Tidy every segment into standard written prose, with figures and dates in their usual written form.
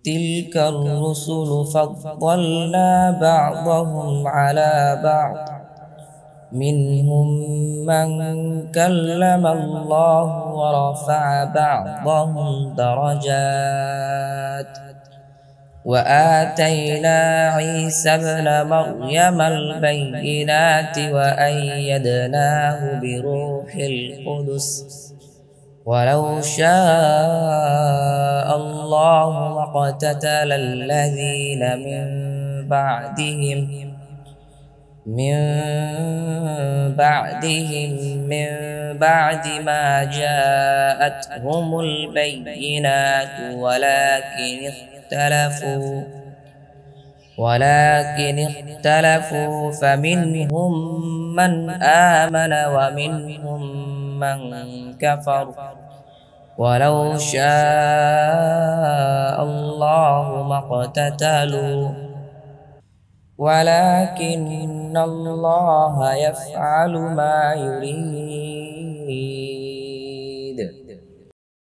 تلك الرسل فضلنا بعضهم على بعض منهم من كلم الله ورفع بعضهم درجات وآتينا عيسى ابن مريم البينات وأيدناه بروح القدس ولو شاء الله ما اقتتل الذين من بعد ما جاءتهم البينات ولكن اختلفوا فمنهم من آمن ومنهم من كفر ولو شاء الله ما اقتتلوا ولكن الله يفعل ما يريد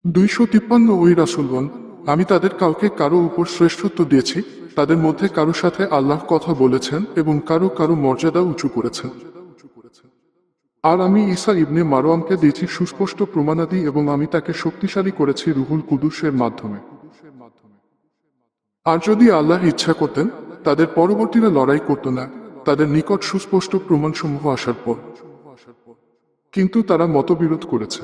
253 ওই রাসূলগণ, আমি তাদের কাউকে কারো উপর শ্রেষ্ঠত্ব দিয়েছি, তাদের মধ্যে কারো সাথে আল্লাহ কথা বলেছেন এবং কারো কারো মর্যাদা উঁচু করেছেন। আর আমি ঈসা ইবনে মারওয়ামকে দিয়েছি সুস্পষ্ট প্রমাণাদি এবং আমি তাকে শক্তিশালী করেছি রুহুল কুদুসের মাধ্যমে। আর যদি আল্লাহ ইচ্ছা করতেন তাদের পরবর্তীরা লড়াই করত না তাদের নিকট সুস্পষ্ট প্রমাণসমূহ আসার পর, কিন্তু তারা মতবিরোধ করেছে।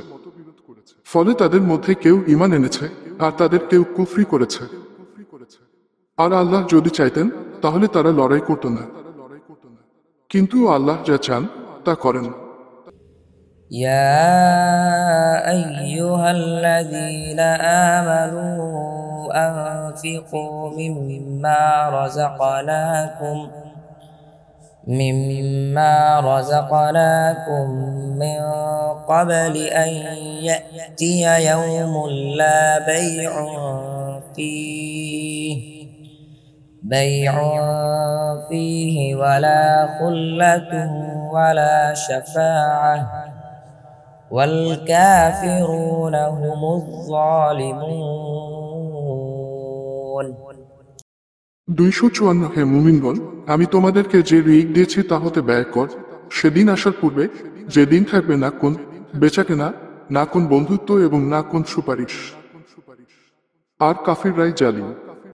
ফলে তাদের মধ্যে কেউ ঈমান এনেছে আর তাদের কেউ কুফরি করেছে। আর আল্লাহ যদি চাইতেন তাহলে তারা লড়াই করত না, কিন্তু আল্লাহ যা চান তা করেন। يا أيها الذين آمنوا أنفقوا مما رزقناكم من قبل أن يأتي يوم لا بيع فيه ولا خلة ولا شفاعة والكافرون هم الظالمون 254 হে মুমিনগণ, আমি তোমাদেরকে যে রিক দিয়েছি তা হতে ব্যয় কর, সেদিন আসার পূর্বে যে দিন থাকবে না কোন বেচাকেনা, না কোন বন্ধুত্ব এবং না কোন সুপারিশ, আর কাফিররাই জালিম।